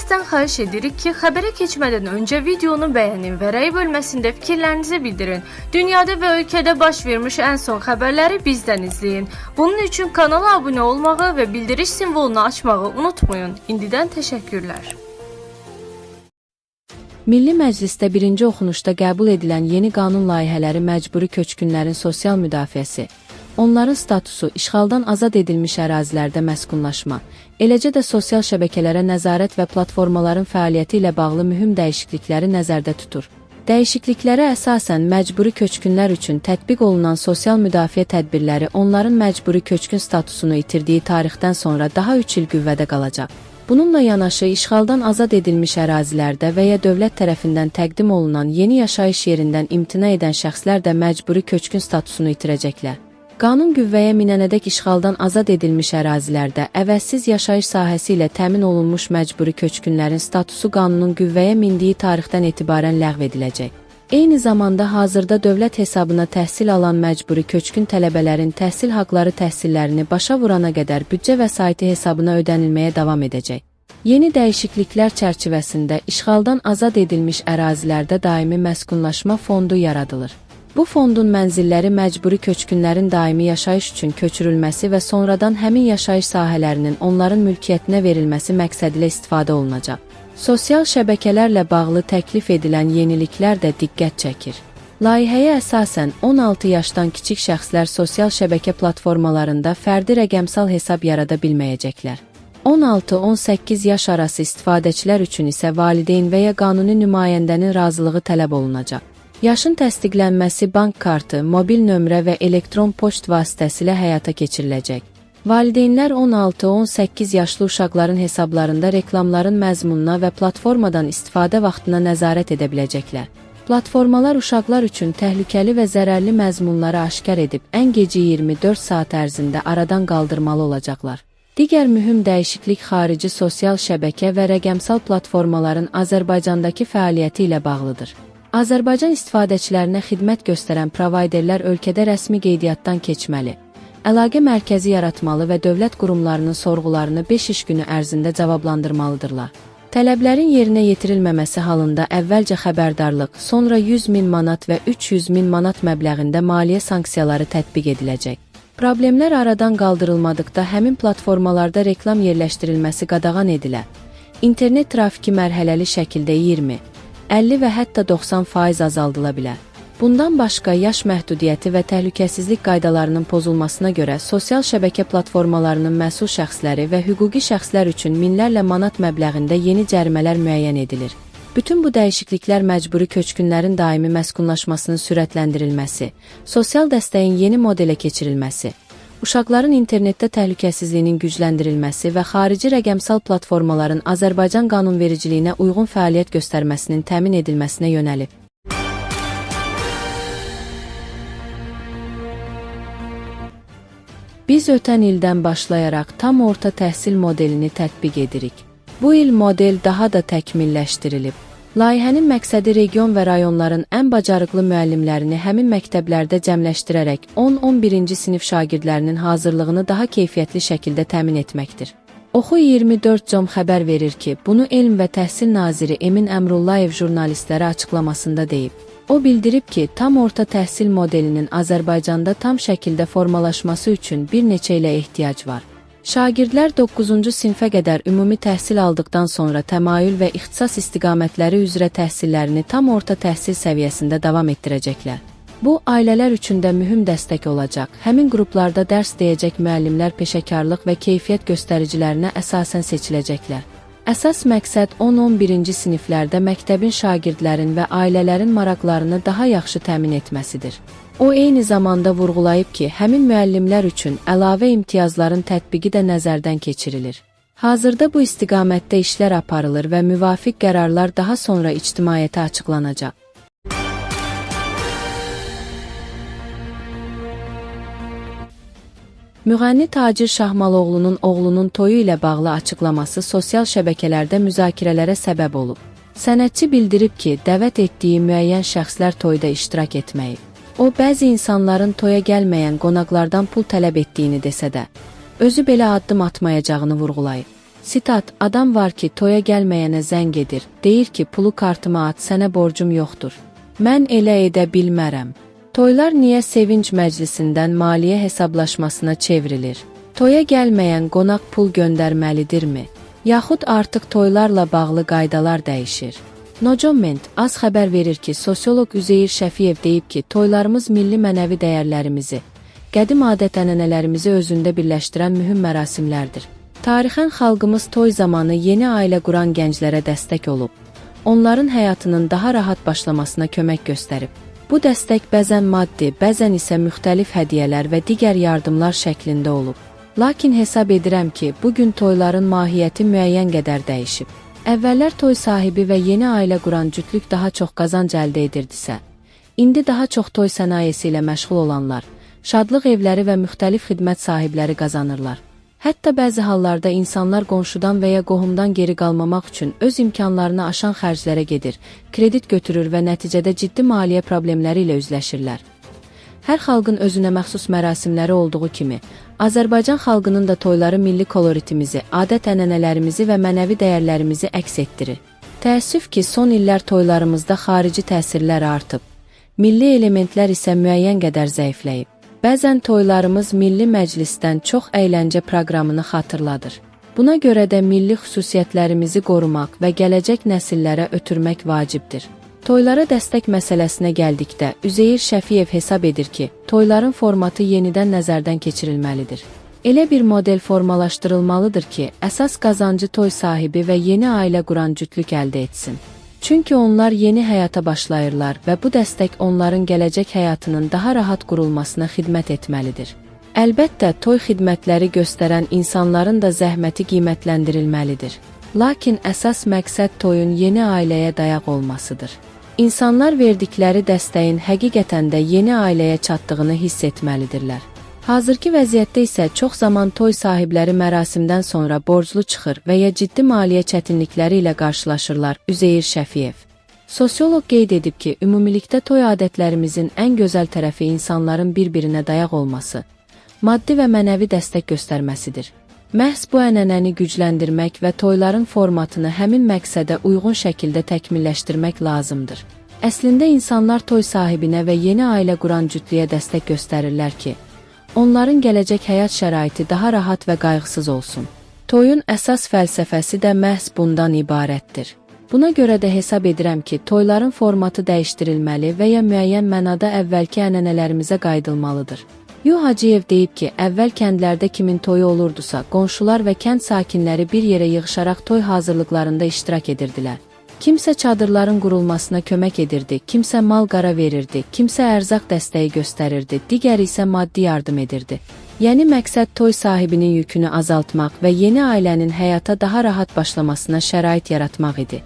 Sizdən xahiş edirik ki, xəbərə keçmədən öncə videonu bəyənin və rəy bölməsində fikirlərinizi bildirin. Dünyada və ölkədə baş vermiş ən son xəbərləri bizdən izləyin. Bunun üçün kanala abunə olmağı və bildiriş simvolunu açmağı unutmayın. İndidən təşəkkürlər. Milli Məclisdə birinci oxunuşda qəbul edilən yeni qanun layihələri məcburi köçkünlərin sosial müdafiəsi, onların statusu, işğaldan azad edilmiş ərazilərdə məskunlaşma, eləcə də sosial şəbəkələrə nəzarət və platformaların fəaliyyəti ilə bağlı mühüm dəyişiklikləri nəzərdə tutur. Dəyişikliklərə əsasən məcburi köçkünlər üçün tətbiq olunan sosial müdafiə tədbirləri onların məcburi köçkün statusunu itirdiyi tarixdən sonra daha 3 il qüvvədə qalacaq. Bununla yanaşı, işğaldan azad edilmiş ərazilərdə və ya dövlət tərəfindən təqdim olunan yeni yaşayış yerindən imtina edən şəxslər də məcburi köçkün statusunu itirəcəklər. Qanun qüvvəyə minənədək işğaldan azad edilmiş ərazilərdə əvəzsiz yaşayış sahəsi ilə təmin olunmuş məcburi köçkünlərin statusu qanunun qüvvəyə mindiyi tarixdən etibarən ləğv ediləcək. Eyni zamanda hazırda dövlət hesabına təhsil alan məcburi köçkün tələbələrin təhsil haqları təhsillərini başa vurana qədər büdcə vəsaiti hesabına ödənilməyə davam edəcək. Yeni dəyişikliklər çərçivəsində işğaldan azad edilmiş ərazilərdə daimi məskunlaşma fondu yaradılır. Bu fondun mənzilləri məcburi köçkünlərin daimi yaşayış üçün köçürülməsi və sonradan həmin yaşayış sahələrinin onların mülkiyyətinə verilməsi məqsədilə istifadə olunacaq. Sosial şəbəkələrlə bağlı təklif edilən yeniliklər də diqqət çəkir. Layihəyə əsasən 16 yaşdan kiçik şəxslər sosial şəbəkə platformalarında fərdi rəqəmsal hesab yarada bilməyəcəklər. 16-18 yaş arası istifadəçilər üçün isə valideyn və ya qanuni nümayəndənin razılığı tələb olunacaq. Yaşın təsdiqlənməsi bank kartı, mobil nömrə və elektron poçt vasitəsilə həyata keçiriləcək. Valideynlər 16-18 yaşlı uşaqların hesablarında reklamların məzmununa və platformadan istifadə vaxtına nəzarət edə biləcəklər. Platformalar uşaqlar üçün təhlükəli və zərərli məzmunları aşkar edib, ən gecə 24 saat ərzində aradan qaldırmalı olacaqlar. Digər mühüm dəyişiklik xarici sosial şəbəkə və rəqəmsal platformaların Azərbaycandakı fəaliyyəti ilə bağlıdır. Azərbaycan istifadəçilərinə xidmət göstərən provayderlər ölkədə rəsmi qeydiyyatdan keçməli, əlaqə mərkəzi yaratmalı və dövlət qurumlarının sorğularını 5 iş günü ərzində cavablandırmalıdırlar. Tələblərin yerinə yetirilməməsi halında əvvəlcə xəbərdarlıq, sonra 100.000 manat və 300.000 manat məbləğində maliyyə sanksiyaları tətbiq ediləcək. Problemlər aradan qaldırılmadıqda həmin platformalarda reklam yerləşdirilməsi qadağan edilə. İnternet trafiki mərhələli şəkildə 20, 50 və hətta 90% azaldıla bilər. Bundan başqa, yaş məhdudiyyəti və təhlükəsizlik qaydalarının pozulmasına görə sosial şəbəkə platformalarının məsul şəxsləri və hüquqi şəxslər üçün minlərlə manat məbləğində yeni cərimələr müəyyən edilir. Bütün bu dəyişikliklər məcburi köçkünlərin daimi məskunlaşmasının sürətləndirilməsi, sosial dəstəyin yeni modelə keçirilməsi, uşaqların internetdə təhlükəsizliyinin gücləndirilməsi və xarici rəqəmsal platformaların Azərbaycan qanunvericiliyinə uyğun fəaliyyət göstərməsinin təmin edilməsinə yönəlib. Biz ötən ildən başlayaraq tam orta təhsil modelini tətbiq edirik. Bu il model daha da təkmilləşdirilib. Layihənin məqsədi region və rayonların ən bacarıqlı müəllimlərini həmin məktəblərdə cəmləşdirərək 10-11-ci sinif şagirdlərinin hazırlığını daha keyfiyyətli şəkildə təmin etməkdir. Oxu24.com xəbər verir ki, bunu Elm və Təhsil naziri Emin Əmrullayev jurnalistlərə açıqlamasında deyib. O bildirib ki, tam orta təhsil modelinin Azərbaycanda tam şəkildə formalaşması üçün bir neçə ilə ehtiyac var. Şagirdlər 9-cu sinfə qədər ümumi təhsil aldıqdan sonra təmayül və ixtisas istiqamətləri üzrə təhsillərini tam orta təhsil səviyyəsində davam etdirəcəklər. Bu, ailələr üçün də mühüm dəstək olacaq. Həmin qruplarda dərs deyəcək müəllimlər peşəkarlıq və keyfiyyət göstəricilərinə əsasən seçiləcəklər. Əsas məqsəd 10-11-ci siniflərdə məktəbin şagirdlərin və ailələrin maraqlarını daha yaxşı təmin etməsidir. O eyni zamanda vurğulayıb ki, həmin müəllimlər üçün əlavə imtiyazların tətbiqi də nəzərdən keçirilir. Hazırda bu istiqamətdə işlər aparılır və müvafiq qərarlar daha sonra ictimaiyyətə açıqlanacaq. Müğənni Tacir Şahmaloğlunun oğlunun toyu ilə bağlı açıqlaması sosial şəbəkələrdə müzakirələrə səbəb olub. Sənətçi bildirib ki, dəvət etdiyi müəyyən şəxslər toyda iştirak etməyib. O, bəzi insanların toya gəlməyən qonaqlardan pul tələb etdiyini desə də, özü belə addım atmayacağını vurğulayıb. Sitat, adam var ki toya gəlməyənə zəng edir, deyir ki pulu kartıma at, sənə borcum yoxdur. Mən elə edə bilmərəm. Toylar niyə sevinç məclisindən maliyyə hesablaşmasına çevrilir? Toya gəlməyən qonaq pul göndərməlidirmi? Yaxud artıq toylarla bağlı qaydalar dəyişir? Nocoment az xəbər verir ki, sosioloq Üzeyir Şəfiyev deyib ki, toylarımız milli mənəvi dəyərlərimizi, qədim adət-ənənələrimizi özündə birləşdirən mühüm mərasimlərdir. Tarixən xalqımız toy zamanı yeni ailə quran gənclərə dəstək olub, onların həyatının daha rahat başlamasına kömək göstərib. Bu dəstək bəzən maddi, bəzən isə müxtəlif hədiyyələr və digər yardımlar şəklində olub. Lakin hesab edirəm ki, bugün toyların mahiyyəti müəyyən qədər dəyişib. Əvvəllər toy sahibi və yeni ailə quran cütlük daha çox qazanc əldə edirdisə, indi daha çox toy sənayesi ilə məşğul olanlar, şadlıq evləri və müxtəlif xidmət sahibləri qazanırlar. Hətta bəzi hallarda insanlar qonşudan və ya qohumdan geri qalmamaq üçün öz imkanlarını aşan xərclərə gedir, kredit götürür və nəticədə ciddi maliyyə problemləri ilə üzləşirlər. Hər xalqın özünə məxsus mərasimləri olduğu kimi, Azərbaycan xalqının da toyları milli koloritimizi, adət-ənənələrimizi və mənəvi dəyərlərimizi əks etdirir. Təəssüf ki, son illər toylarımızda xarici təsirlər artıb, milli elementlər isə müəyyən qədər zəifləyib. Bəzən toylarımız milli məclisdən çox əyləncə proqramını xatırladır. Buna görə də milli xüsusiyyətlərimizi qorumaq və gələcək nəsillərə ötürmək vacibdir. Toylara dəstək məsələsinə gəldikdə, Üzeyir Şəfiyev hesab edir ki, toyların formatı yenidən nəzərdən keçirilməlidir. Elə bir model formalaşdırılmalıdır ki, əsas qazancı toy sahibi və yeni ailə quran cütlük əldə etsin. Çünki onlar yeni həyata başlayırlar və bu dəstək onların gələcək həyatının daha rahat qurulmasına xidmət etməlidir. Əlbəttə, toy xidmətləri göstərən insanların da zəhməti qiymətləndirilməlidir. Lakin əsas məqsəd toyun yeni ailəyə dayaq olmasıdır. İnsanlar verdikləri dəstəyin həqiqətən də yeni ailəyə çatdığını hiss etməlidirlər. Hazırki vəziyyətdə isə çox zaman toy sahibləri mərasimdən sonra borclu çıxır və ya ciddi maliyyə çətinlikləri ilə qarşılaşırlar. Üzeyir Şəfiyev. Sosioloq qeyd edib ki, ümumilikdə toy adətlərimizin ən gözəl tərəfi insanların bir-birinə dayaq olması, maddi və mənəvi dəstək göstərməsidir. Məhz bu ənənəni gücləndirmək və toyların formatını həmin məqsədə uyğun şəkildə təkmilləşdirmək lazımdır. Əslində insanlar toy sahibinə və yeni ailə quran cütlüyə dəstək göstərirlər ki, onların gələcək həyat şəraiti daha rahat və qayğısız olsun. Toyun əsas fəlsəfəsi də məhz bundan ibarətdir. Buna görə də hesab edirəm ki, toyların formatı dəyişdirilməli və ya müəyyən mənada əvvəlki ənənələrimizə qayıdılmalıdır. Yu Hacıyev deyib ki, əvvəl kəndlərdə kimin toyu olurdusa, qonşular və kənd sakinləri bir yerə yığışaraq toy hazırlıqlarında iştirak edirdilər. Kimsə çadırların qurulmasına kömək edirdi, kimsə mal qara verirdi, kimsə ərzaq dəstəyi göstərirdi, digəri isə maddi yardım edirdi. Yəni məqsəd toy sahibinin yükünü azaltmaq və yeni ailənin həyata daha rahat başlamasına şərait yaratmaq idi.